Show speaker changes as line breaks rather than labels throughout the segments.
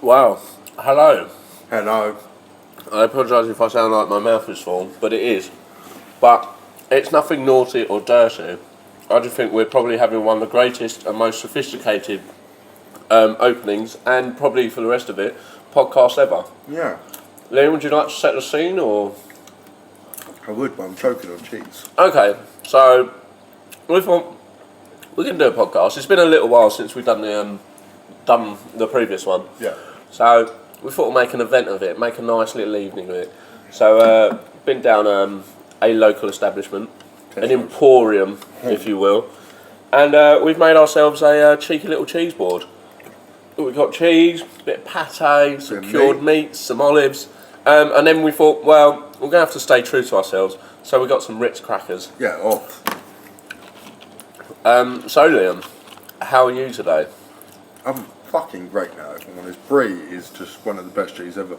Wow. Hello.
Hello.
I apologise if I sound like my mouth is full, but it is. But it's nothing naughty or dirty. I just think we're probably having one of the greatest and most sophisticated openings, and probably for the rest of it, podcast ever.
Yeah,
Liam, would you like to set the scene, or...?
I would, but I'm choking on cheese.
Okay, so we thought we can do a podcast. It's been a little while since we've done the previous one.
Yeah.
So we thought we'd make an event of it, make a nice little evening of it. So been down a local establishment, an emporium, if you will, and we've made ourselves a cheeky little cheese board. We've got cheese, a bit of pate, some cured meats, some olives, and then we thought, well, we're going to have to stay true to ourselves, so we got some Ritz crackers.
Yeah, off.
So Liam, how are you today?
I'm fucking great now, if I'm honest. Brie is just one of the best cheese ever.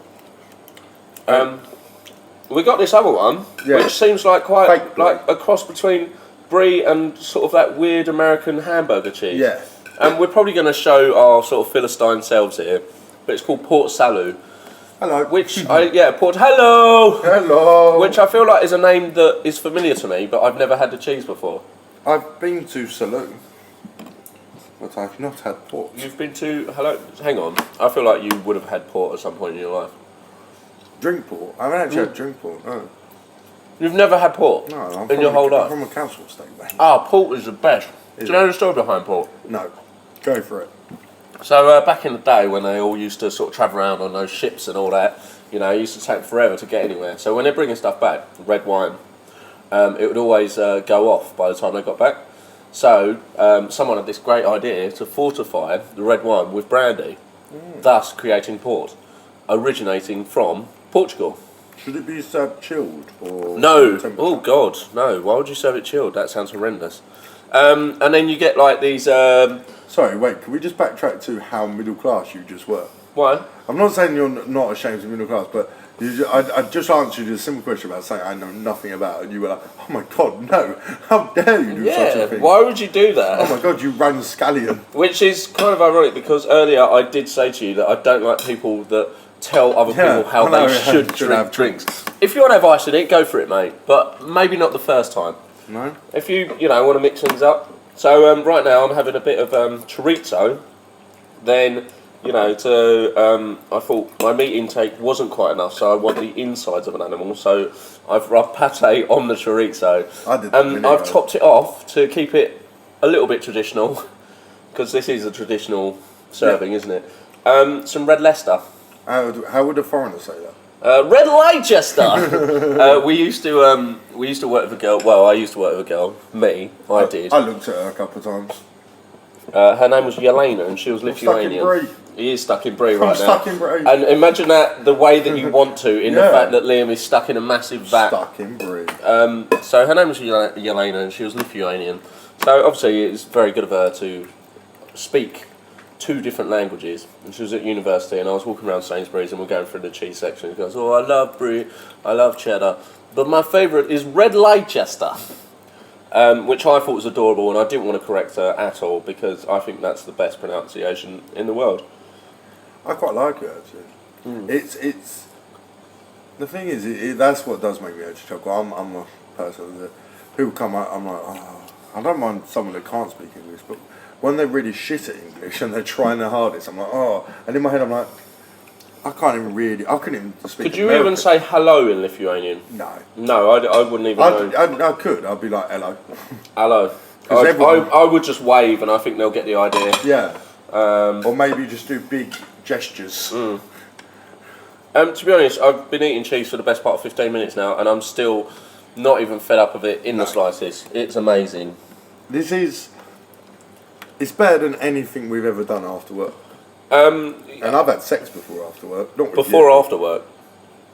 We got this other one, which seems like quite like a cross between brie and sort of that weird American hamburger cheese.
Yeah.
And we're probably going to show our sort of Philistine selves here, but it's called Port Salut.
Hello.
Hello! Which I feel like is a name that is familiar to me, but I've never had the cheese before.
I've been to Salut, but I've not had port.
You've been to... Hang on. I feel like you would have had port at some point in your life.
Drink port? I haven't actually had drink port, no.
You've never had port?
No, I'm
in your whole life?
I'm from a council estate, mate.
Port is the best. Do you know the story behind port?
No. Go for it.
So back in the day when they all used to sort of travel around on those ships and all that, you know, it used to take forever to get anywhere. So when they're bringing stuff back, red wine, it would always go off by the time they got back. So someone had this great idea to fortify the red wine with brandy, thus creating port, originating from Portugal.
Should it be served chilled or...
No. Oh, God, no. Why would you serve it chilled? That sounds horrendous. And then you get like these...
Sorry, wait, can we just backtrack to how middle class you just were?
Why?
I'm not saying you're not ashamed of middle class, but I just answered you a simple question about something I know nothing about, and you were like, oh my God, no, how dare you do such a thing?
Why would you do that?
Oh my God, you scallion.
Which is kind of ironic, because earlier I did say to you that I don't like people that tell other people how they should drink drinks. If you want to have ice in it, go for it, mate, but maybe not the first time.
No?
If you want to mix things up. So right now I'm having a bit of chorizo. Then, I thought my meat intake wasn't quite enough, so I want the insides of an animal. So I've rubbed pate on the chorizo. And I've topped it off to keep it a little bit traditional, because this is a traditional serving, isn't it? Some red Leicester.
How would a foreigner say that?
Red Leicester. We used to work with a girl. Well, I used to work with a girl. I did.
I looked at her a couple of times.
Her name was Yelena, and she was Lithuanian.
Stuck in Brie.
He is stuck in Brie right now.
Stuck in Brie.
And imagine that the way that you want to, in the fact that Liam is stuck in a massive vat.
Stuck in Brie.
So her name was Yelena, and she was Lithuanian. So obviously it's very good of her to speak 2 different languages, and she was at university, and I was walking around Sainsbury's and we're going through the cheese section. She goes, oh, I love brie, I love cheddar, but my favourite is red Leicester, which I thought was adorable, and I didn't want to correct her at all, because I think that's the best pronunciation in the world.
I quite like it, actually. It's the thing is, that's what does make me actually chuckle. I'm a person that people come out, I'm like, oh, I don't mind someone that can't speak English, but when they're really shit at English and they're trying their hardest, I'm like, oh. And in my head, I'm like, I couldn't even speak.
Could you even say hello in Lithuanian?
No.
No, I wouldn't even know.
I could. I'd be like, hello.
Hello. I would just wave, and I think they'll get the idea.
Yeah. Or maybe just do big gestures.
To be honest, I've been eating cheese for the best part of 15 minutes now, and I'm still not even fed up of it in the slices. It's amazing.
It's better than anything we've ever done after work. And I've had sex before after work. Not with
before or after work?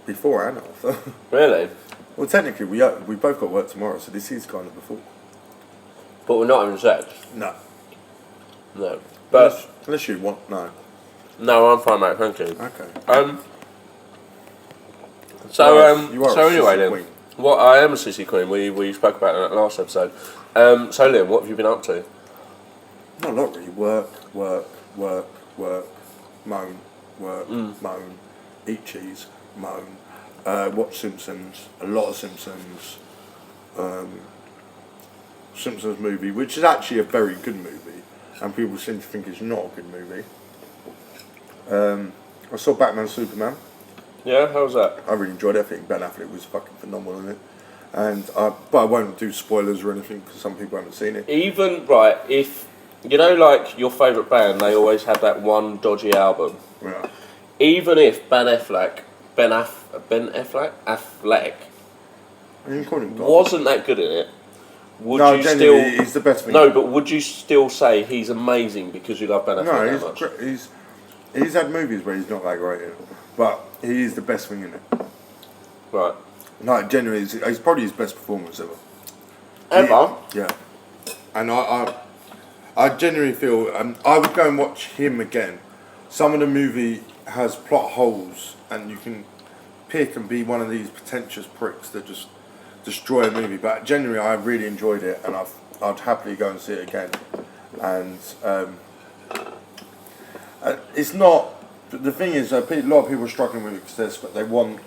Before and after.
Really?
Well, technically, we both got work tomorrow, so this is kind of before.
But we're not having sex?
No.
No. But
unless you want, no.
No, I'm fine, mate, thank you.
Okay.
So anyway then, I am a sissy queen, we spoke about it in that last episode. So Liam, what have you been up to?
Not really. Work, moan. work, moan, eat cheese, moan, watch Simpsons, a lot of Simpsons, Simpsons movie, which is actually a very good movie, and people seem to think it's not a good movie. I saw Batman Superman.
Yeah, how was that?
I really enjoyed it. I think Ben Affleck was fucking phenomenal in it. But I won't do spoilers or anything because some people haven't seen it.
Even, right, if, you know, like your favourite band, they always have that one dodgy album.
Yeah.
Even if Affleck,
I didn't call him God.
wasn't that good in it, would
No,
you
genuinely,
still...
he's the best thing.
No, but would you still say he's amazing because you love Ben Affleck that much?
No, he's had movies where he's not that great in it, but he is the best thing in it.
Right.
No, genuinely, he's probably his best performance ever.
Ever?
Yeah. And I genuinely feel I would go and watch him again. Some of the movie has plot holes, and you can pick and be one of these pretentious pricks that just destroy a movie. But genuinely, I really enjoyed it, and I'd happily go and see it again. And it's not. The thing is, a lot of people are struggling with it because they want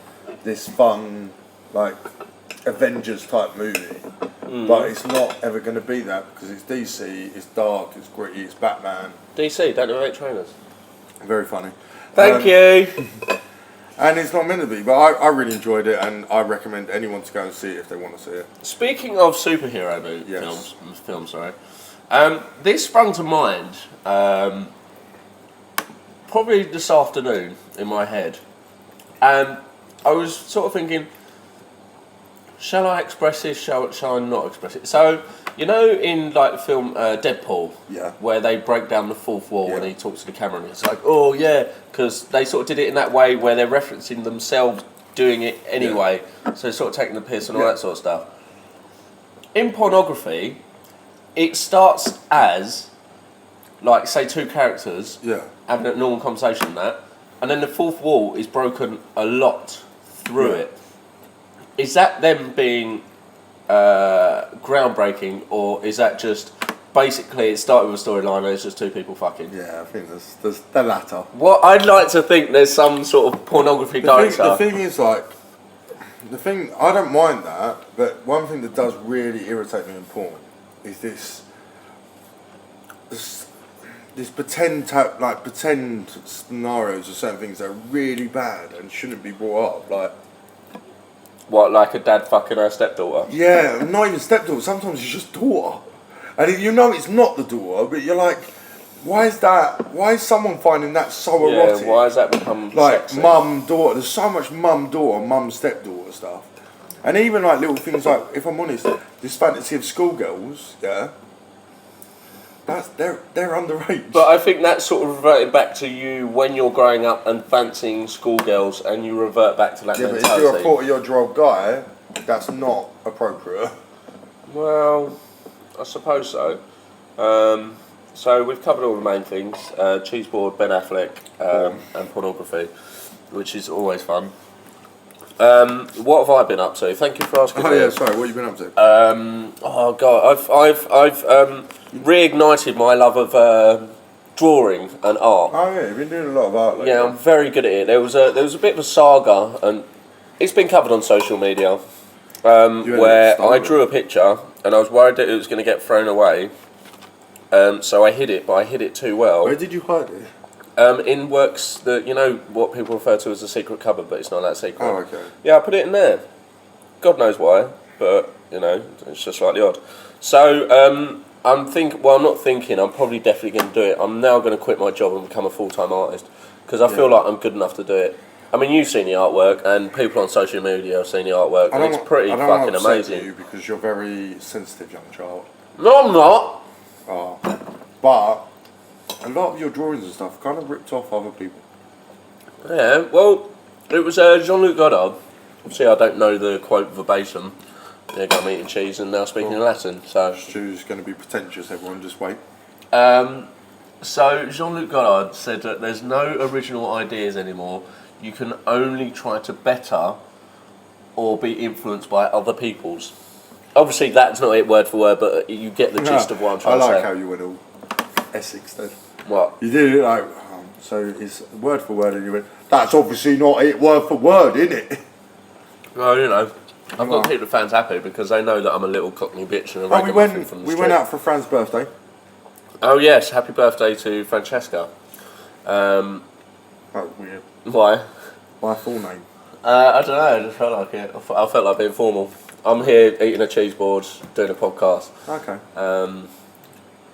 this fun, like Avengers type movie, but it's not ever going to be that because it's DC, it's dark, it's gritty, it's Batman.
DC, don't know 8 trainers.
Very funny.
Thank you.
And it's not meant to be, but I really enjoyed it, and I recommend anyone to go and see it if they want to see it.
Speaking of superhero films, this sprung to mind probably this afternoon in my head, and I was sort of thinking, shall I express this? Shall I not express it? So, you know, in like the film Deadpool, where they break down the fourth wall and he talks to the camera, and it's like, oh yeah, because they sort of did it in that way where they're referencing themselves doing it anyway, so sort of taking the piss and all that sort of stuff. In pornography, it starts as like, say, two characters having a normal conversation and that, and then the fourth wall is broken a lot through it. Is that them being groundbreaking, or is that just basically it started with a storyline and it's just two people fucking?
Yeah, I think there's the latter.
Well, I'd like to think there's some sort of pornography character.
The thing is, like, I don't mind that, but one thing that does really irritate me in porn is this pretend scenarios or certain things that are really bad and shouldn't be brought up, like.
What, like a dad fucking her stepdaughter?
Yeah, not even stepdaughter. Sometimes it's just daughter, and you know it's not the daughter, but you're like, why is that? Why is someone finding that so erotic?
Yeah, why has that become
like
sexy?
Mum, daughter? There's so much mum, daughter, mum, stepdaughter stuff, and even like little things like, if I'm honest, this fantasy of schoolgirls, they're underage.
But I think that's sort of reverting back to you when you're growing up and fancying schoolgirls, and you revert back to that mentality.
But if you're a 40-year-old guy, that's not appropriate.
Well, I suppose so. So we've covered all the main things: cheeseboard, Ben Affleck, and pornography, which is always fun. What have I been up to? Thank you for asking.
Oh yeah, sorry. What have you been up to?
Oh god, I've reignited my love of drawing and art.
Oh yeah, you've been doing a lot of art lately.
Yeah, I'm very good at it. There was a bit of a saga, and it's been covered on social media, where I drew a picture and I was worried that it was going to get thrown away. So I hid it, but I hid it too well.
Where did you hide it?
In works that, you know, what people refer to as a secret cupboard, but it's not that secret.
Oh, okay.
Yeah, I put it in there. God knows why, but, you know, it's just slightly odd. So, I'm not thinking, I'm probably definitely going to do it. I'm now going to quit my job and become a full-time artist, because I feel like I'm good enough to do it. I mean, you've seen the artwork, and people on social media have seen the artwork, and it's pretty fucking amazing.
You because you're a very sensitive young child.
No, I'm not!
Oh. But a lot of your drawings and stuff kind of ripped off other people.
Yeah, well, it was Jean-Luc Godard. Obviously, I don't know the quote verbatim. There go, I'm eating cheese and now speaking in Latin. So
Stu's going to be pretentious, everyone, just wait.
So Jean-Luc Godard said that there's no original ideas anymore. You can only try to better or be influenced by other people's. Obviously, that's not it word for word, but you get the gist of what I'm trying to say.
I like how you went all Essex then.
What?
You did it like, So it's word for word, and you went, that's obviously not it word for word, isn't it?
Well, you know, I've got to keep the fans happy because they know that I'm a little cockney bitch and a
Oh,
ragamuffin from the
we
street.
went out for Fran's birthday.
Oh yes, happy birthday to Francesca.
That was weird.
Why?
My full name.
I don't know, I just felt like it. I felt like being formal. I'm here eating a cheeseboard, doing a podcast.
Okay.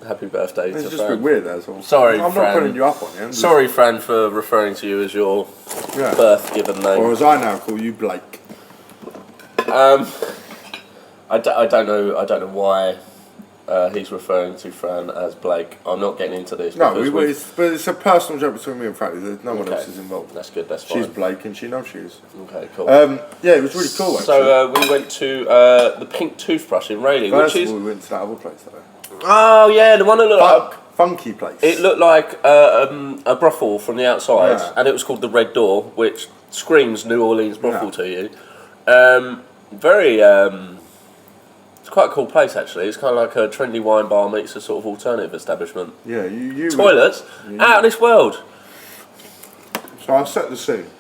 Happy birthday
It's
to
just
Fran.
a bit weird, that's all.
Sorry,
I'm
Fran.
not putting you up on it.
Sorry, Fran, for referring to you as your birth given name.
Or as I now call you, Blake.
I don't know why he's referring to Fran as Blake. I'm not getting into this.
No, but it's a personal joke between me and Fran. There's no one
Okay.
else is involved.
That's good, that's fine.
She's Blake and she knows she is.
Okay, cool.
Yeah, it was really cool, actually.
So we went to the Pink Toothbrush in Rayleigh,
First
which
of
is...
all, we went to that other place, though.
Oh, yeah, the one that looked like...
Funky place.
It looked like a brothel from the outside,
Yeah.
and it was called the Red Door, which screams New Orleans brothel to you. It's quite a cool place, actually. It's kind of like a trendy wine bar meets a sort of alternative establishment.
Yeah, you
Toilets out of this world.
So I'll set the scene.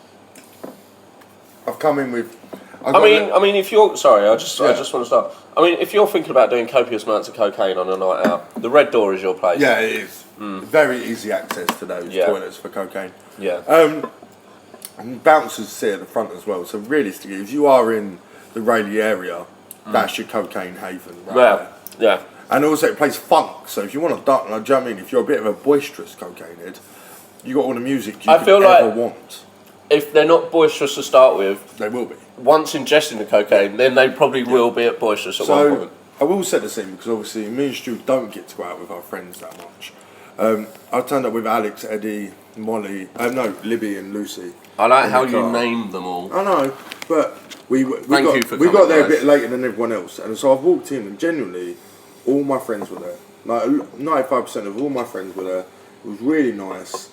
I've come in with.
I mean, if you're sorry, I just want to start. I mean, if you're thinking about doing copious amounts of cocaine on a night out, the Red Door is your place.
Yeah, it is. Very easy access to those toilets for cocaine.
Yeah.
And bouncers sit at the front as well. So realistically, if you are in the Rayleigh area, that's your cocaine haven. Right there.
Yeah.
And also it plays funk. So if you want to dance, like, do you know what I mean? If you're a bit of a boisterous cocaine head, you got all the music you could ever want.
If they're not boisterous to start with,
They will be.
once ingesting the cocaine, then they probably will be at boisterous at one point.
I will set the scene because obviously me and Stu don't get to go out with our friends that much. I turned up with Alex, Eddie, Molly, Libby and Lucy.
I like how you named them all.
I know, but we got there a bit later than everyone else, and so I've walked in and genuinely all my friends were there. Like 95% of all my friends were there. It was really nice,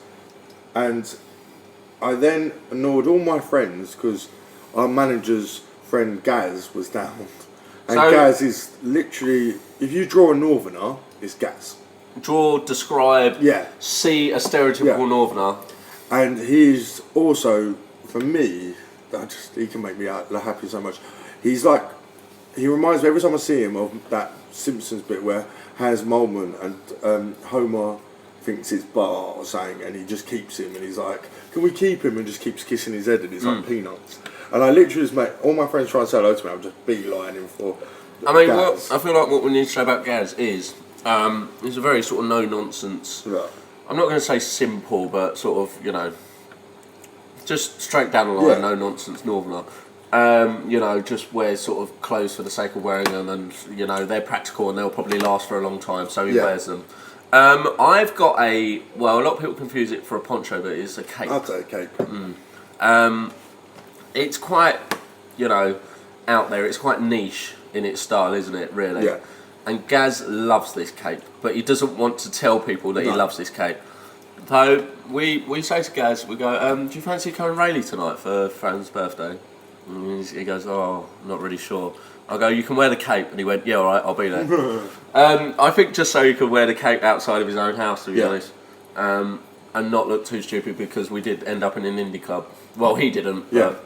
and I then annoyed all my friends because our manager's friend Gaz was down, and Gaz is literally, if you draw a northerner, it's Gaz.
Draw, describe, see a stereotypical northerner.
And he's also, for me, he can make me happy so much. He's like, he reminds me every time I see him of that Simpsons bit where Hans Moleman and Homer thinks it's Bart or something, and he just keeps him, and he's like, can we keep him? And just keeps kissing his head, and he's like peanuts. And I literally just make all my friends try and say hello to me. I'm just beelining him for.
I mean, I feel like what we need to say about Gaz is he's a very sort of no nonsense.
Yeah.
I'm not going to say simple, but sort of, just straight down the line, no nonsense northerner. Just wears sort of clothes for the sake of wearing them, and they're practical and they'll probably last for a long time, so he wears them. I've got a lot of people confuse it for a poncho, but it's a cape.
I'll take a cape.
It's quite, out there. It's quite niche in its style, isn't it? Really.
Yeah.
And Gaz loves this cape, but he doesn't want to tell people that he loves this cape. So we say to Gaz, we go, do you fancy coming Rayleigh tonight for Fran's birthday? And he goes, oh, I'm not really sure. I go, you can wear the cape. And he went, yeah, all right, I'll be there. I think just so he could wear the cape outside of his own house, to be honest, and not look too stupid, because we did end up in an indie club. Well, he didn't, but,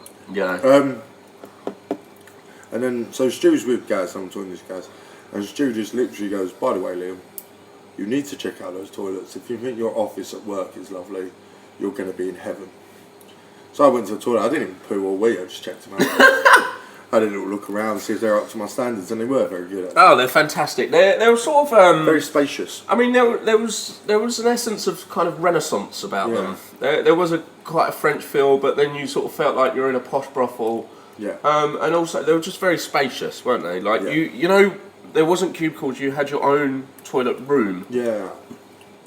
And then, so Stu's with Gaz, I'm talking to Gaz, and Stu just literally goes, by the way, Liam, you need to check out those toilets. If you think your office at work is lovely, you're going to be in heaven. So I went to the toilet. I didn't even poo or wee. I just checked them out. I had a little look around, see if they're up to my standards, and they were very good. Actually.
Oh, they're fantastic. They were sort of
very spacious.
I mean, there was an essence of kind of Renaissance about them. There was quite a French feel, but then you sort of felt like you're in a posh brothel.
Yeah.
And also they were just very spacious, weren't they? Like there wasn't cubicles. You had your own toilet room.
Yeah.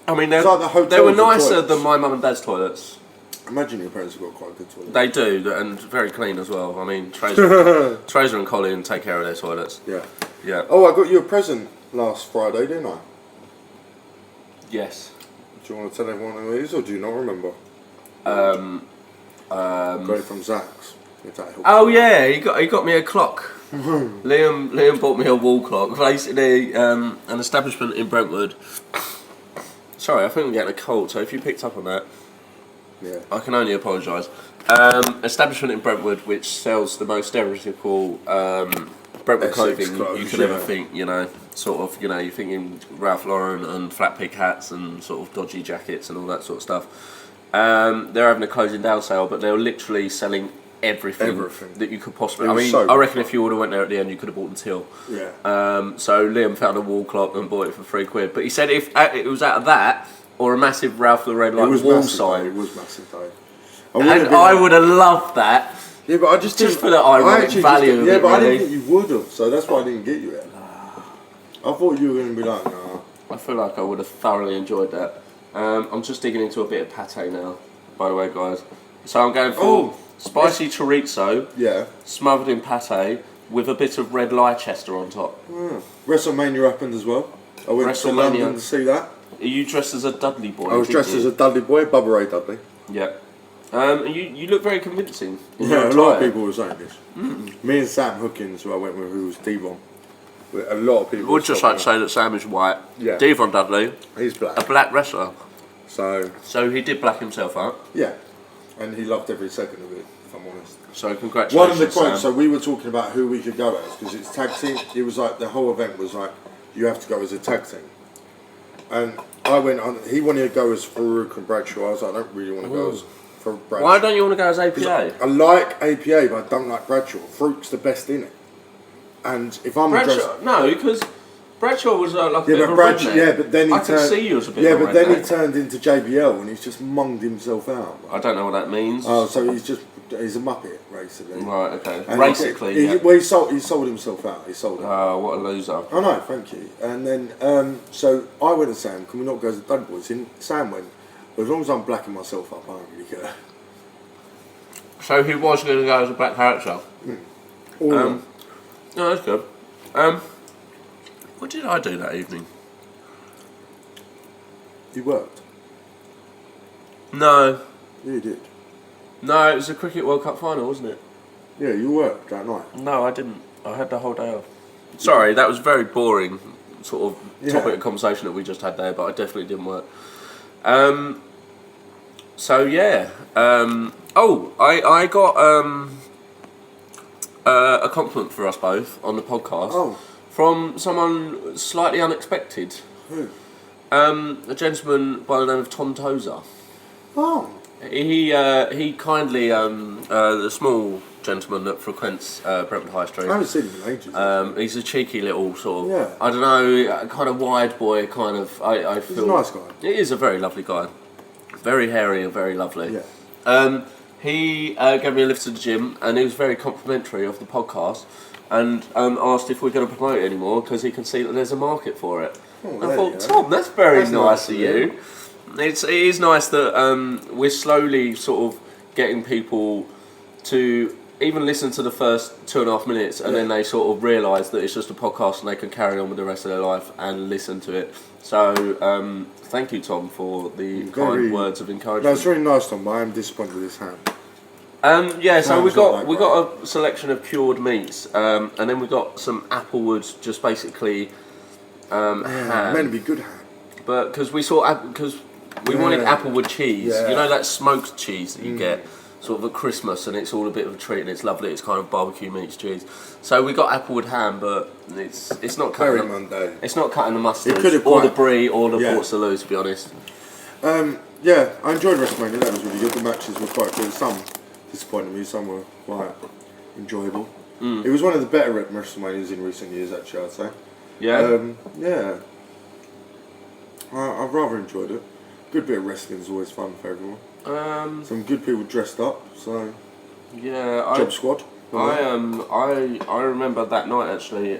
I mean,
like the
they were nicer than my mum and dad's toilets.
Imagine your parents have got quite a good toilet.
They do, and very clean as well. I mean, Tracer and Colin take care of their toilets.
Yeah.
Yeah.
Oh, I got you a present last Friday, didn't I?
Yes.
Do you want to tell everyone who it is, or do you not remember? Got it from Zach's.
Oh yeah, he got me a clock. Liam bought me a wall clock. Basically, an establishment in Brentwood. Sorry, I think I'm getting a cold. So if you picked up on that,
Yeah.
I can only apologise. Establishment in Brentwood which sells the most stereotypical Brentwood
Essex
clothing
clothes,
you could ever think, you know, sort of, you know, you're thinking Ralph Lauren and flat pig hats and sort of dodgy jackets and all that sort of stuff. They're having a closing down sale, but they're literally selling everything that you could possibly. I mean, I reckon if you would have went there at the end, you could have bought the till.
Yeah.
So Liam found a wall clock and bought it for £3. But he said if it was out of that or a massive Ralph Lauren like wall sign,
it was massive though.
I would have loved that.
Yeah, but I just
for the ironic value.
Yeah,
of it,
but I
really.
didn't think you would have, so that's why I didn't get you it. I thought you were going to be like, nah.
I feel like I would have thoroughly enjoyed that. I'm just digging into a bit of pate now, by the way, guys. So I'm going for spicy chorizo, smothered in pate, with a bit of red Leicester on top.
WrestleMania happened as well. I went to London to see that.
Are you dressed as a Dudley boy?
I was dressed as a Dudley boy, Bubba Ray Dudley.
Yeah. You look very convincing.
Yeah, a lot of people were saying this. Me and Sam Hookins, who I went with, who was Devon. A lot of people.
Would just like to say that Sam is white. Yeah. Devon Dudley.
He's black.
A black wrestler.
So
he did black himself out.
Yeah. And he loved every second of it, if I'm honest.
So congratulations.
One of the quotes,
Sam.
so we were talking about who we could go as, because it's tag team. It was like, the whole event was like, you have to go as a tag team. And I went on, he wanted to go as Farouk and Bradshaw. I was like, I don't really want to go as Bradshaw.
Why don't you want to go as APA?
I like APA, but I don't like Bradshaw. Farouk's the best in it. And if I'm
Bradshaw, no, because Bradshaw was like a bit of a
Bradshaw,
redneck.
yeah, but then he
I can see you as a bit of a redneck.
but then he turned into JBL and he's just munged himself out.
I don't know what that means.
Oh, so he's a muppet, basically.
Right, okay.
And
basically,
he sold himself out. He sold it.
Oh, what a loser.
I know, thank you. And then, so I went to Sam, can we not go as the Dud Boys? And Sam went, well, as long as I'm blacking myself up, I don't really care.
So he was going to go as a black character? No, that's good. What did I do that evening?
You worked?
No.
Yeah, you did.
No, it was the Cricket World Cup final, wasn't it?
Yeah, you worked that night.
No, I didn't. I had the whole day off. Sorry, that was very boring sort of topic of conversation that we just had there, but I definitely didn't work. So yeah. I got a compliment for us both on the podcast from someone slightly unexpected.
Who?
A gentleman by the name of Tom Tozer.
Oh.
He kindly, the small gentleman that frequents Brentwood High Street.
I haven't seen him in ages.
He's a cheeky little sort of, I don't know, kind of wide boy kind of, I feel.
He's a nice guy.
He is a very lovely guy. Very hairy and very lovely.
Yeah.
He gave me a lift to the gym and he was very complimentary of the podcast and asked if we're going to promote it anymore because he can see that there's a market for it.
Oh,
I thought, Tom, that's very nice of you. It is nice that we're slowly sort of getting people to even listen to the first 2.5 minutes and then they sort of realise that it's just a podcast and they can carry on with the rest of their life and listen to it. So thank you, Tom, for the kind words of encouragement.
No, it's really nice, Tom, but I am disappointed with this ham.
So we got a selection of cured meats, and then we got some Applewood, just basically ham.
Meant to be good ham.
But because we wanted Applewood cheese, you know that smoked cheese that you get sort of at Christmas, and it's all a bit of a treat, and it's lovely. It's kind of barbecue meats cheese. So we got Applewood ham, but it's not cutting.
Very mundane.
It's not cutting the mustard,
or
the brie, or the Port Salut, to be honest.
Yeah, I enjoyed WrestleMania. That was really good. The matches were quite good. Some disappointed me. Some were quite enjoyable. It was one of the better WrestleManias in recent years, actually, I'd say.
Yeah.
Yeah. I've rather enjoyed it. Good bit of wrestling is always fun for everyone. Some good people dressed up, so Job Squad.
I remember that night actually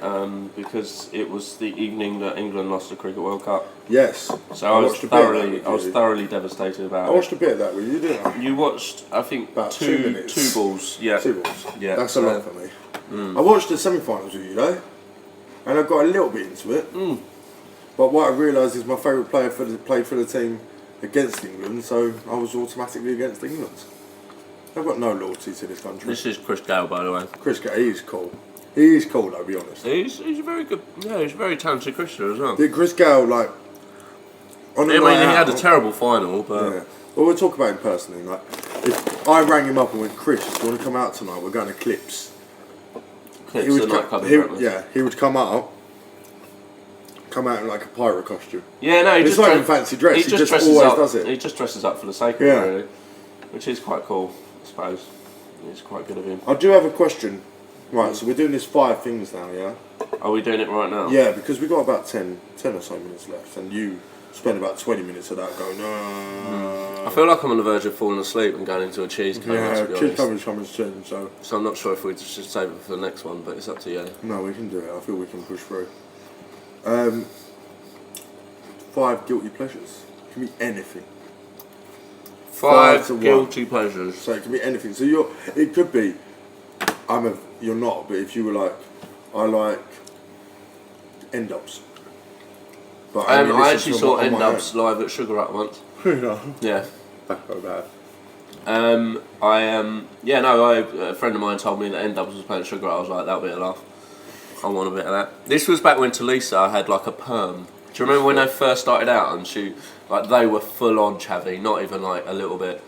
because it was the evening that England lost the Cricket World Cup.
Yes.
So I was thoroughly devastated about it.
I watched a bit of that with you, didn't I?
You watched, I think,
about
two balls. Yeah.
2 balls.
Yeah.
That's a lot for me. I watched the semi-finals with you though, and I got a little bit into it. But what I realised is my favourite player played for the team against England, so I was automatically against England. I've got no loyalty to this country.
This is Chris Gale, by the way.
Chris Gale, he's cool. He is cool, I'll be honest.
He's a very good, he's a very talented cricketer as well.
Did Chris Gale, like, On a
I mean,
night
he had a
out-
terrible final, but
Yeah. Well, we'll talk about him personally. Like, if I rang him up and went, Chris, do you want to come out tonight? We're going to Clips.
Clips
He would
the
co-
nightclub in
he-
Brentwood.
yeah, he would come out in like a pirate costume.
Yeah, no, he
It's
just
not even fancy dress. He just
dresses
always
up,
does it.
He just dresses up for the sake of
Yeah.
it, really, which is quite cool, I suppose. It's quite good of him.
I do have a question. Right, so we're doing this 5 things now, yeah?
Are we doing it right now?
Yeah, because we've got about 10 or so minutes left, and you spend about 20 minutes of that going,
I feel like I'm on the verge of falling asleep and going into a cheese coma,
yeah,
to be
cheese
honest.
coming soon, so
So I'm not sure if we should save it for the next one, but it's up to you.
no, we can do it. I feel we can push through. 5 guilty pleasures. It can be anything. 5 to 1.
guilty pleasures.
So it can be anything. So it could be, you're not, but if you were like, I like end-ups. But
I
only listen
actually
to
saw
them on
End
my own.
Ups live at Sugar Hut once.
No.
Yeah.
That's so bad.
A friend of mine told me that End Ups was playing at Sugar Hut. I was like, that'll be a laugh. I want a bit of that. This was back when Talisa had like a perm. Do you remember when they first started out and they were full on chavvy, not even like a little bit.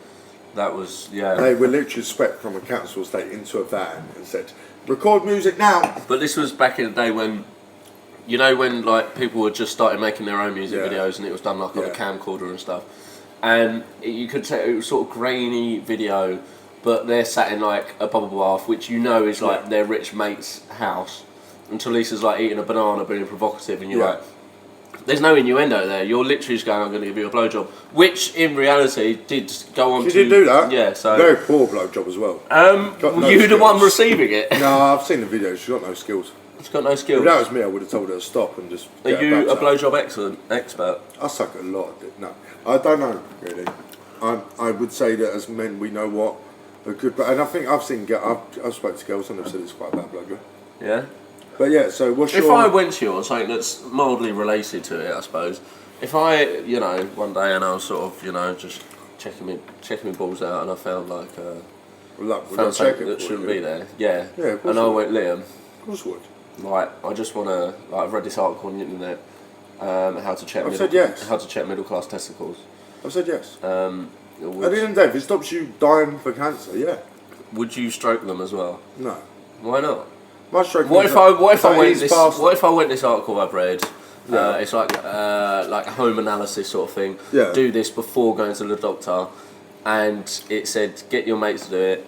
That was, yeah.
They were literally swept from a council estate into a van and said, record music now.
But this was back in the day when, you know, when like people were just starting making their own music
Yeah.
videos and it was done like on a
Yeah.
camcorder and stuff. And you could tell it was sort of grainy video, but they're sat in like a bubble bath, which you know is like
Yeah.
their rich mate's house. And Talisa's like eating a banana, being provocative, and you're
Yeah.
like, there's no innuendo there. You're literally just going, I'm going to give you a blowjob, which in reality did go on.
She did do that.
Yeah. So.
Very poor blowjob as well. Got no
you the
skills.
one receiving it.
No, I've seen the video. She's got no skills.
It's got no skills.
If that was me, I would have told her to stop and just.
Are
get her
you a
backs out.
blowjob expert?
I suck at a lot of dick. No, I don't know really. I would say that as men we know what a good. And I think I've seen. I've spoken to girls and they've said it's quite a bad blowjob.
Yeah.
But yeah, so what's
If
your?
I went to you on something that's mildly related to it, I suppose. If I, one day and I was sort of, just checking my balls out and I found like
Look, we're
found
not
something
checking
that
for
shouldn't
you.
be there. Yeah.
Yeah, of course
And I
we
went, Liam,
Of course would.
like I just want to, like I've read this article on the internet, how to check
I've said yes.
how to check middle class testicles.
I've said yes.
Which-
At the end of the day, if it stops you dying for cancer, yeah.
would you stroke them as well?
No.
Why not?
My stroke.
What if I went this?
Past,
What if I went this article I've read?
Yeah.
It's like a home analysis sort of thing.
Yeah.
Do this before going to the doctor, and it said get your mates to do it.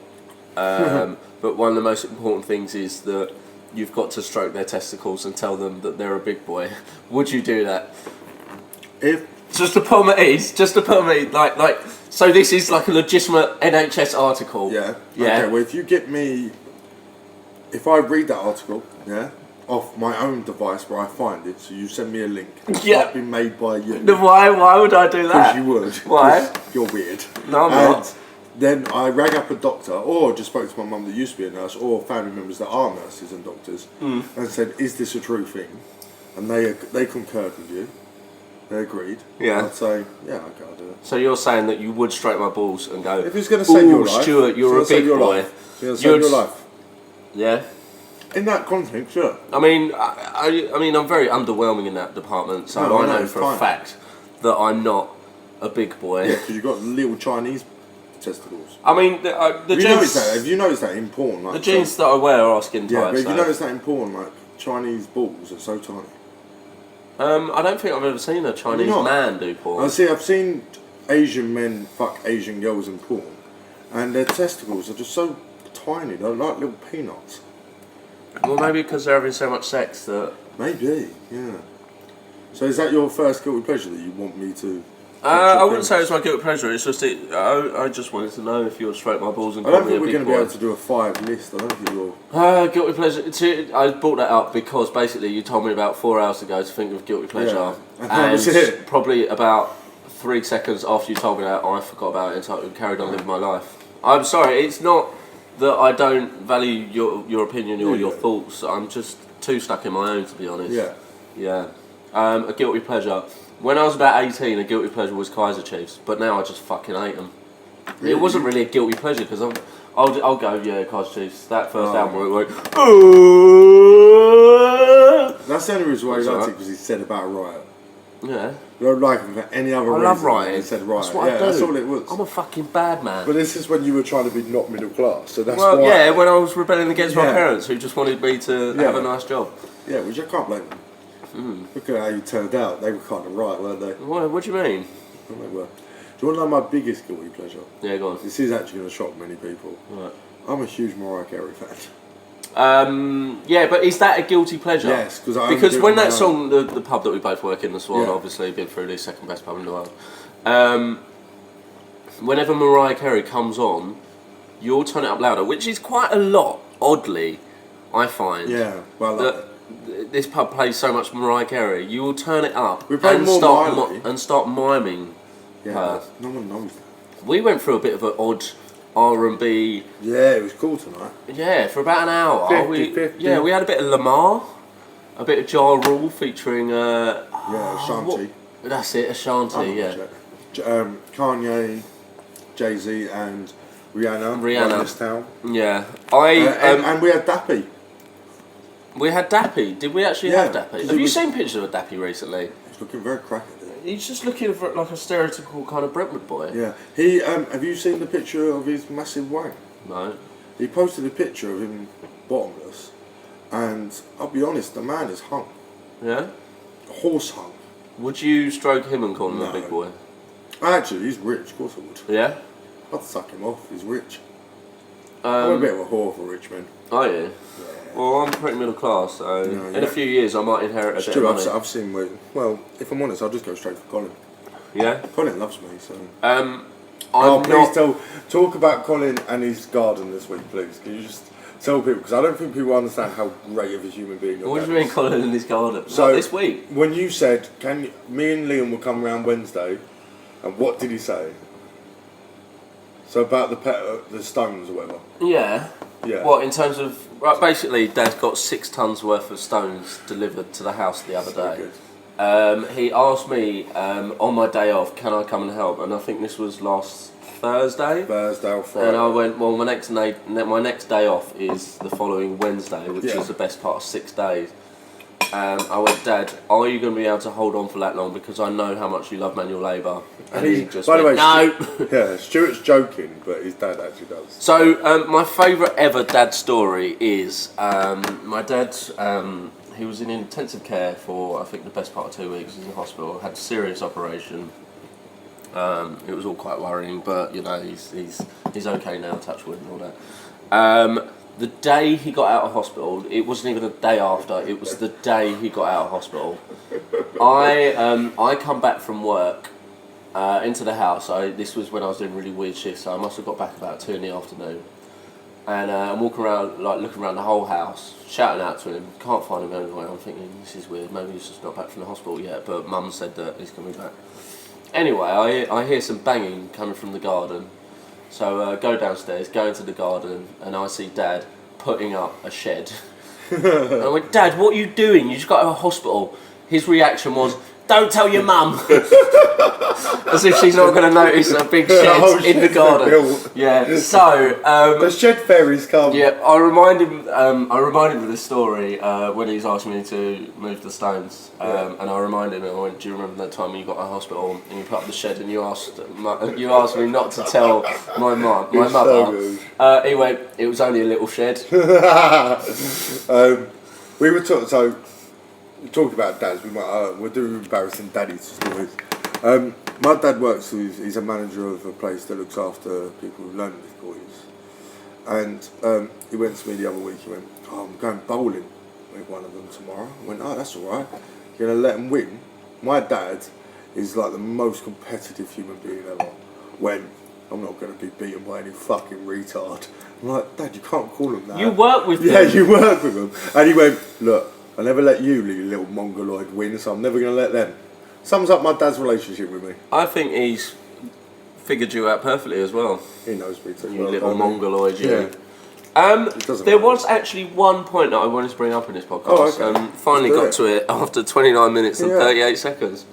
But one of the most important things is that you've got to stroke their testicles and tell them that they're a big boy. Would you do that?
If
Just to put me, like. So this is like a legitimate NHS article.
yeah.
Yeah.
Okay. Well, if you get me, if I read that article, yeah, off my own device where I find it, so you send me a link. It's
Yeah.
not been made by you.
Then why would I do that?
Because you would.
Why?
'Cause you're weird.
No, I'm
And
not.
then I rang up a doctor, or just spoke to my mum that used to be a nurse, or family members that are nurses and doctors,
Hmm.
and said, "Is this a true thing?" And they concurred with you. They agreed.
Yeah.
I'd say, yeah, okay, I'll do it.
So you're saying that you would stroke my balls and go,
If it's going to save
"Ooh,
your life,
Stuart, you're a
it's gonna
big
save your
boy."
life. It's going to save
You'd-
your life.
Yeah.
In that context, sure.
I mean, I mean, I'm very underwhelming in that department, so
No,
I
I know,
know
it's
for
fine.
a fact that I'm not a big boy.
Yeah, because you've got little Chinese testicles.
I mean, the
Have you
genes,
noticed that? Have you noticed that in porn? Like,
the jeans that I wear are skin
Yeah,
tight.
but have
so.
you noticed that in porn, like Chinese balls are so tiny.
I don't think I've ever seen a Chinese
not?
man do porn.
I see. I've seen Asian men fuck Asian girls in porn, and their testicles are just so tiny. They're like little peanuts.
Well, maybe because they're having so much sex that.
Maybe, yeah. So is that your first guilty pleasure that you want me to?
I wouldn't say it's my guilty pleasure. It's just I just wanted to know if you would stroke my balls and
I
call
don't
me a
think we're
big
going to
boy.
be able to do a 5 list. I don't think you're.
Guilty pleasure. I brought that up because basically you told me about 4 hours ago to think of guilty pleasure,
Yeah. And that was it.
probably about 3 seconds after you told me that, I forgot about it and carried on living my life. I'm sorry. It's not that I don't value your opinion or your
Yeah.
thoughts. I'm just too stuck in my own, to be honest.
Yeah.
Yeah. A guilty pleasure. When I was about 18, a guilty pleasure was Kaiser Chiefs, but now I just fucking hate them.
Really?
It wasn't really a guilty pleasure because I'll go, yeah, Kaiser Chiefs. That first
Oh.
album where it went, oh.
That's the only reason why he
That's
liked it,
alright.
because he said about a riot. Yeah. I don't like him for any other reason.
I love writing.
He said writing.
That's what I do.
That's all it was.
I'm a fucking bad man.
But this is when you were trying to be not middle class, so that's
well,
why.
yeah, when I was rebelling against my parents who just wanted me to have a nice job.
Yeah, which I can't blame them. Look at how you turned out. They were kind of right, weren't they?
What do you mean?
Well, they were. Do you want to know my biggest guilty pleasure?
Yeah, go on.
This is actually going to shock many people.
Right.
I'm a huge Mariah Carey fan.
Yeah, but is that a guilty pleasure?
Yes,
because when that song, the pub that we both work in, the Swan, obviously been through the second best pub in the world. Whenever Mariah Carey comes on, you'll turn it up louder, which is quite a lot. Oddly, I find.
Yeah, well,
that this pub plays so much Mariah Carey, you will turn it up and start miming.
Yeah, no one knows that.
We went through a bit of an odd R&B.
Yeah, it was cool tonight.
Yeah, for about an hour.
50.
Yeah, we had a bit of Lamar, a bit of Ja Rule featuring.
Ashanti.
That's it, Ashanti.
Kanye, Jay-Z, and Rihanna. This town.
Yeah,
and we had Dappy.
We had Dappy. Did we actually have Dappy? Have you seen pictures of Dappy recently?
He's looking very cracked.
He's just looking like a stereotypical kind of Brentwood boy.
Yeah. He have you seen the picture of his massive wang?
No.
He posted a picture of him bottomless, and I'll be honest, the man is hung.
Yeah.
Horse hung.
Would you stroke him and call him a big boy?
Actually, he's rich. Of course I would.
Yeah.
I'd suck him off. He's rich. I'm a bit of a whore for rich men.
Are you? Yeah. Well, I'm pretty middle class, so in a few years I might inherit a bit of money.
I've seen. Well, if I'm honest, I'll just go straight for Colin.
Yeah.
Colin loves me, so.
Please
talk about Colin and his garden this week, please. Can you just tell people, because I don't think people understand how great of a human being you're.
What do you mean, Colin and his garden?
So
this week,
when you said, me and Liam will come round Wednesday, and what did he say? So about the stones or whatever.
Yeah.
Yeah.
What, in terms of... Right, basically, Dad got 6 tons worth of stones delivered to the house the other day. He asked me, on my day off, can I come and help? And I think this was last Thursday.
Thursday or Friday.
And I went, well, my next day off is the following Wednesday, which is the best part of 6 days. I went, Dad, are you going to be able to hold on for that long? Because I know how much you love manual labour. And he just
by the way,
no.
Yeah, Stuart's joking, but his dad actually does.
So, my favourite ever dad story is my dad, he was in intensive care for, I think, the best part of 2 weeks. He was in hospital, had a serious operation. It was all quite worrying, but, you know, he's okay now, touch wood and all that. The day he got out of hospital, it wasn't even the day after, it was the day he got out of hospital. I come back from work into the house. This was when I was doing really weird shifts, so I must have got back about 2 in the afternoon. And I'm walking around, like looking around the whole house, shouting out to him, can't find him anywhere. I'm thinking, this is weird, maybe he's just not back from the hospital yet, but Mum said that he's coming back. Anyway, I hear some banging coming from the garden. So go downstairs, go into the garden, and I see Dad putting up a shed. And I went, Dad, what are you doing? You just got out of hospital. His reaction was, don't tell your mum. As if she's not going to notice a big shed in the garden. Yeah. So
the shed fairies come.
Yeah, I remind him of this story when he's asked me to move the stones, and I reminded him. I went, "Do you remember that time when you got out of hospital and you put up the shed and you asked me not to tell my mother?" So he went, "It was only a little shed."
We were talking about dads. We're doing embarrassing daddy stories. My dad works. He's a manager of a place that looks after people with learning difficulties. And he went to me the other week. He went, "Oh, I'm going bowling with one of them tomorrow." I went, "Oh, that's all right. You're gonna let them win?" My dad is like the most competitive human being ever. When I'm not going to be beaten by any fucking retard. I'm like, Dad, you can't call him that.
You work with them.
Yeah, you work with them. And he went, "Look, I never let you little mongoloid win, so I'm never going to let them." Sums up my dad's relationship with me.
I think he's figured you out perfectly as well.
He knows me too.
You little mongoloid, you.
Yeah.
There was actually one point that I wanted to bring up in this podcast.
Oh, okay.
Finally got to it after 29 minutes and 38 seconds.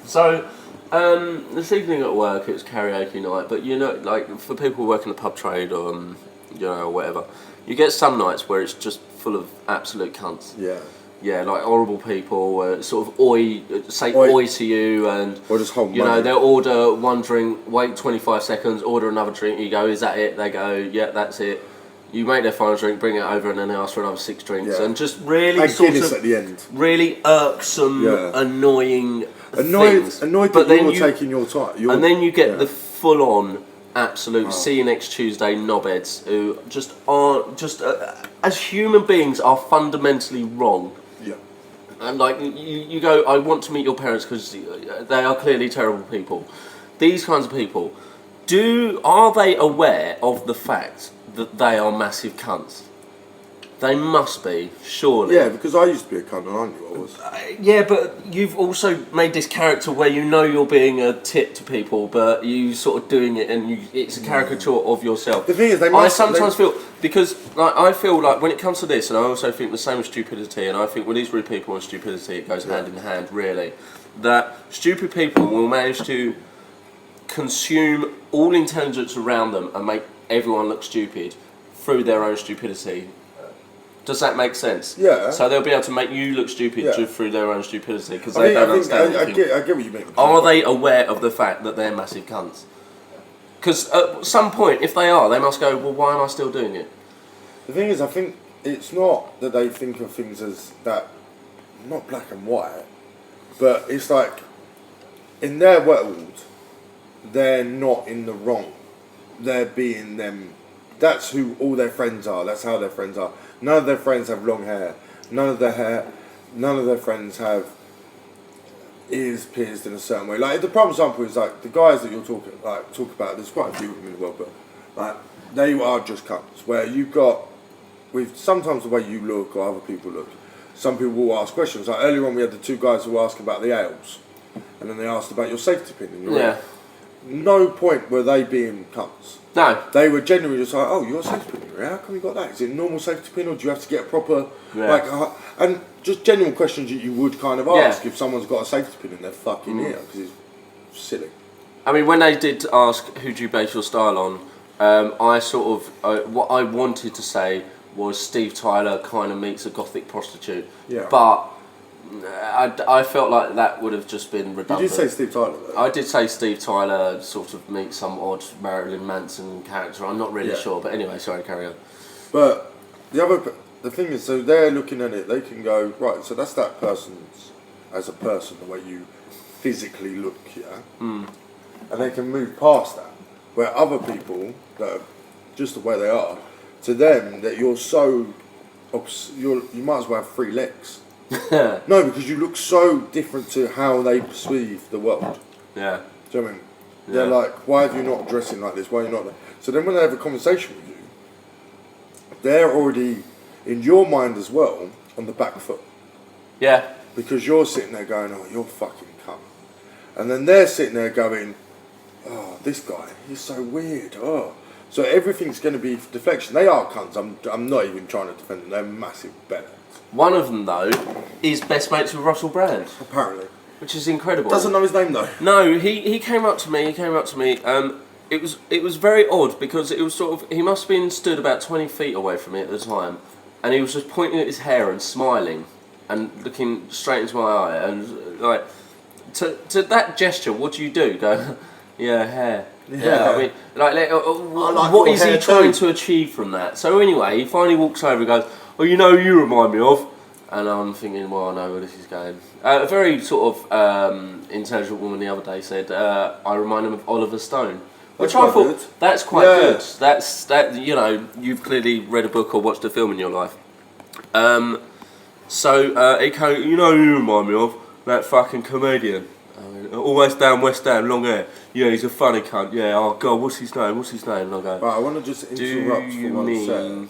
So, this evening at work, it was karaoke night, but you know, like, for people who work in the pub trade or, you know, or whatever, you get some nights where it's just full of absolute cunts.
Yeah.
Yeah, like horrible people, sort of say
Oi.
oi to you, and
Or just hold
you know
money.
they'll order one drink, wait 25 seconds, order another drink. You go, is that it? They go, yeah, that's it. You make their final drink, bring it over, and then they ask for another 6 drinks,
Yeah.
and just really
And
sort
Guinness
of
at the end.
really irksome,
Yeah.
annoying things.
Annoyed
But
that
then
you're taking your time.
and then you get
yeah.
the full-on absolute see you next Tuesday knobheads who just aren't as human beings are fundamentally wrong.
Yeah.
And like you go, I want to meet your parents because they are clearly terrible people. These kinds of people, are they aware of the fact that they are massive cunts? They must be, surely.
Yeah, because I used to be a cunt and I knew I was.
Yeah, but you've also made this character where you know you're being a tit to people, but you sort of doing it, and it's a caricature of yourself.
The thing is,
I sometimes feel because I feel like when it comes to this, and I also think the same with stupidity, and I think with these rude people and stupidity, it goes hand in hand, really. That stupid people will manage to consume all intelligence around them and make everyone look stupid through their own stupidity. Does that make sense?
Yeah.
So they'll be able to make you look stupid
Yeah.
through their own stupidity because they don't understand
I
anything.
get what you mean.
Are they aware of the fact that they're massive cunts? Because at some point, if they are, they must go, well, why am I still doing it?
The thing is, I think it's not that they think of things as that, not black and white, but it's like, in their world, they're not in the wrong. They're being them. That's who all their friends are. That's how their friends are. None of their friends have long hair. None of their friends have ears pierced in a certain way. Like the prime example is like the guys that you're talk about. There's quite a few of them in the world, but like they are just cunts. Where you've got with sometimes the way you look or other people look. Some people will ask questions. Like earlier on, we had the 2 guys who were asking about the ales, and then they asked about your safety pin in your ear. No point were they being cunts.
No.
They were genuinely just like, oh, you're a safety pin in your ear. How come you got that? Is it a normal safety pin, or do you have to get a proper and just genuine questions that you would kind of ask if someone's got a safety pin in their fucking ear because it's silly.
I mean, when they did ask who do you base your style on, I sort of what I wanted to say was Steve Tyler kind of meets a gothic prostitute.
Yeah.
But I felt like that would have just been redundant.
You did say Steve Tyler, though.
I did say Steve Tyler sort of meets some odd Marilyn Manson character. I'm not really sure, but anyway, sorry, carry on.
But the thing is, so they're looking at it, they can go, right, so that's that person's, as a person, the way you physically look, yeah? And they can move past that. Where other people, that are just the way they are, to them, that you're so, you might as well have 3 legs. No, because you look so different to how they perceive the world.
Yeah.
Do you know what I mean? They're like, why are you not dressing like this? Why are you not? So then when they have a conversation with you, they're already, in your mind as well, on the back foot.
Yeah.
Because you're sitting there going, oh, you're fucking cunt. And then they're sitting there going, oh, this guy, he's so weird. Oh. So everything's going to be deflection. They are cunts. I'm not even trying to defend them. They're massive bellends. One
of them, though, is best mates with Russell Brand.
Apparently.
Which is incredible.
Doesn't know his name, though.
No, he came up to me. It was very odd because it was sort of, he must have been stood about 20 feet away from me at the time, and he was just pointing at his hair and smiling and looking straight into my eye, and like to that gesture, what do you do? Go, yeah, hair. Yeah, I mean, what is he trying to achieve from that? So anyway, he finally walks over and goes, oh, you know who you remind me of? And I'm thinking, well, I know where this is going. A very sort of intelligent woman the other day said, I remind him of Oliver Stone. Which I thought, that's quite good. That you know, you've clearly read a book or watched a film in your life. He came, you know who you remind me of? That fucking comedian. Always down West Ham, long hair. Yeah, he's a funny cunt. Yeah, oh God, what's his name? And I go,
right, I want to just interrupt for 1 second.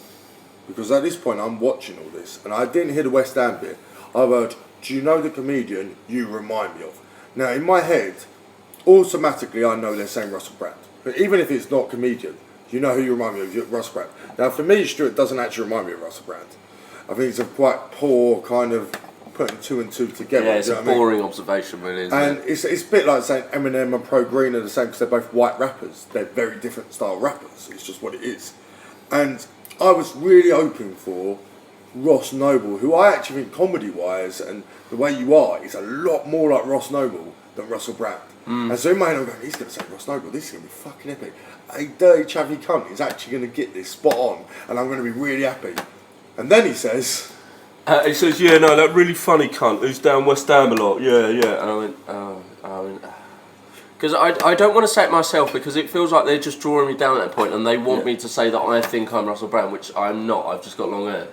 Because at this point I'm watching all this, and I didn't hear the West Ham bit. I've heard, do you know the comedian you remind me of? Now, in my head, automatically I know they're saying Russell Brand. But even if it's not comedian, you know who you remind me of, Russell Brand. Now, for me, Stuart doesn't actually remind me of Russell Brand. I think it's a quite poor kind of putting 2 and 2 together.
Yeah, it's a boring observation, really, isn't
it? And
it's
a bit like saying Eminem and Pro Green are the same because they're both white rappers. They're very different style rappers. It's just what it is. And I was really hoping for Ross Noble, who I actually think comedy-wise and the way you are is a lot more like Ross Noble than Russell Brand. And so in my head I'm going, he's going to say Ross Noble, this is going to be fucking epic. A dirty chavvy cunt is actually going to get this spot on and I'm going to be really happy. And then he says...
yeah, no, that really funny cunt who's down West Ham a lot. Yeah, yeah. And I went, because I don't want to say it myself because it feels like they're just drawing me down at that point and they want me to say that I think I'm Russell Brand, which I'm not. I've just got long hair.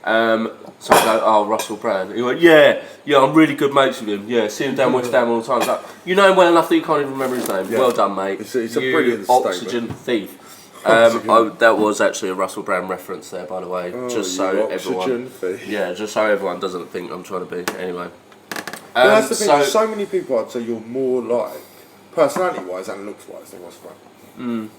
So I go, oh, Russell Brand. He went, yeah, I'm really good mates with him. Yeah, see him down West Ham all the time. Like, you know him well enough that you can't even remember his name. Yeah. Well done, mate.
It's a brilliant
oxygen
statement.
thief. That was actually a Russell Brand reference there, by the way. Just so everyone, just so everyone doesn't think I'm trying to be. Anyway,
that's the thing. So many people I'd say you're more like personality-wise and looks-wise than Russell Brand.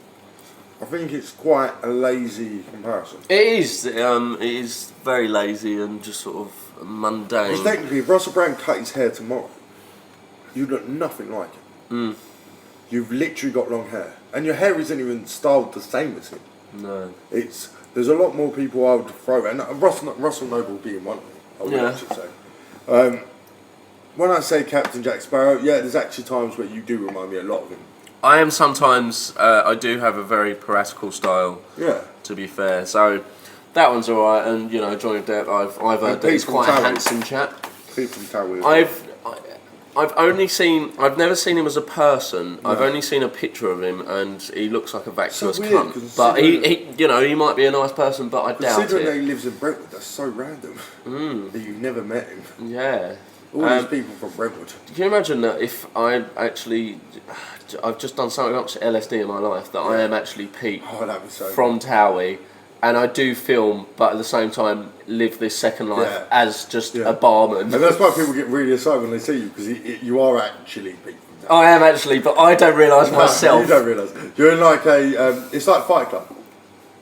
I think it's quite a lazy comparison.
It is. It is very lazy and just sort of mundane.
Because technically, if Russell Brand cut his hair tomorrow, you look nothing like him. You've literally got long hair, and your hair isn't even styled the same as him.
No.
There's a lot more people I would throw, and Russell Noble being one of them. I would actually say. When I say Captain Jack Sparrow, there's actually times where you do remind me a lot of him.
I am sometimes. I do have a very piratical style.
Yeah.
To be fair, so that one's alright, and you know Johnny Depp. I've heard that he's quite a handsome chap. I've never seen him as a person. No. I've only seen a picture of him, and he looks like a vacuous cunt. But he might be a nice person, but I doubt it.
Considering that he lives in Brentwood, that's so random that you've never met him.
Yeah.
All these people from Brentwood.
Can you imagine that if I've just done something up to LSD in my life, that I am actually Pete from Towie, and I do film, but at the same time live this second life as just a barman.
And that's why people get really excited when they see you, because you are actually Pete from Towie.
I am actually, but I don't realise myself.
You don't realise. You're in like it's like Fight Club.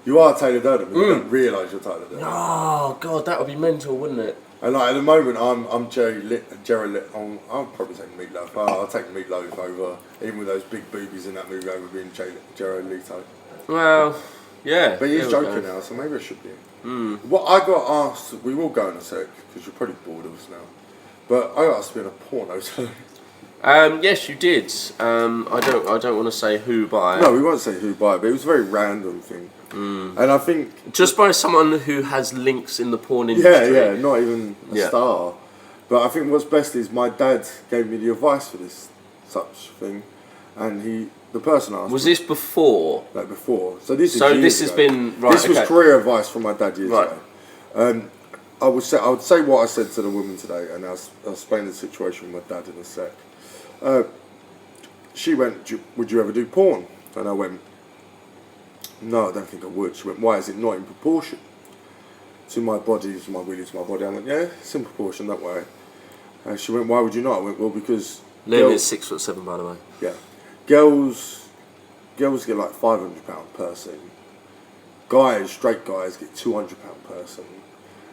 You are Taylor Durden, but you don't realise you're Taylor Durden.
Oh God, that would be mental, wouldn't it?
And like at the moment, I'm Jerry Lit. I'll probably take Meatloaf. I'll take Meatloaf over, even with those big boobies in that movie, over being Jerry Leto.
Well, yeah.
But he's joking now, so maybe I should be. What I got asked, we will go in a sec because you're probably bored of us now. But I got asked to be in a porno today.
Yes, you did. I don't want to say who by.
No, we won't say who by, but it was a very random thing. And I think
just by someone who has links in the porn industry.
Yeah, not even a star. But I think what's best is my dad gave me the advice for this such thing, and the person asked.
Was this before?
Like before. So this is.
So
years
this has
ago.
been right.
This was career advice from my dad years ago. I would say what I said to the woman today, and I'll explain the situation with my dad in a sec. She went, "Would you ever do porn?" And I went, "No, I don't think I would." She went, "Why is it not in proportion to my body, to my wheelie, to my body?" I went, "Yeah, it's in proportion that way." She went, "Why would you not?" I went, "Well, because..."
Liam is 6'7", by the way.
Yeah. Girls get like £500 per scene. Straight guys get £200 per scene.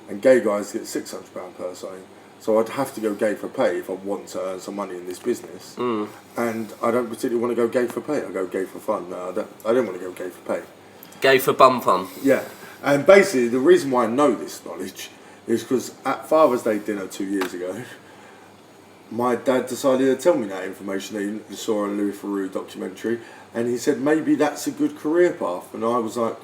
And gay guys get £600 per scene. So I'd have to go gay for pay if I want to earn some money in this business. And I don't particularly want to go gay for pay. I go gay for fun. No, I don't want to go gay for pay.
Gay for bum fun.
Yeah. And basically the reason why I know this knowledge is because at Father's Day dinner 2 years ago, my dad decided to tell me that information that he saw on a Louis Theroux documentary, and he said maybe that's a good career path. And I was like,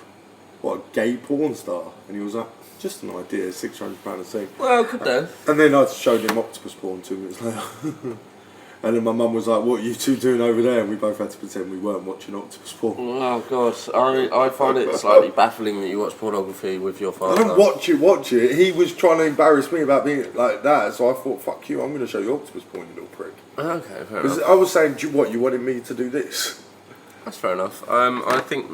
what, a gay porn star? And he was like, just an idea, £600 a scene.
Well, could do.
And then I showed him octopus porn 2 minutes later. And then my mum was like, what are you two doing over there? And we both had to pretend we weren't watching octopus porn.
Oh God, I find it slightly baffling that you watch pornography with your father.
I don't watch it. He was trying to embarrass me about being like that, so I thought, fuck you, I'm going to show you octopus porn, you little prick.
Okay, fair enough.
I was saying, you wanted me to do this?
That's fair enough. I think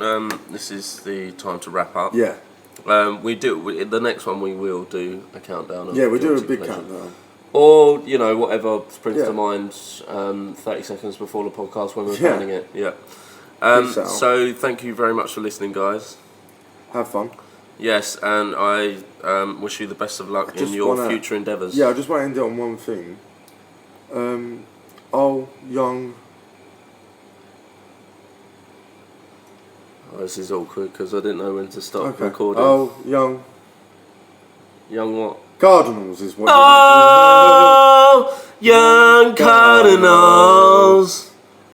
this is the time to wrap up.
Yeah.
The next one we will do a countdown.
Yeah, we do a big countdown.
Or, whatever springs to mind 30 seconds before the podcast when we're planning it. Yeah. So thank you very much for listening, guys.
Have fun.
Yes, and I wish you the best of luck in your future endeavours.
Yeah, I just want to end it on one thing. Young...
Oh, this is awkward because I didn't know when to stop recording.
Oh, young...
Young what?
Cardinals is what.
Oh, young cardinals.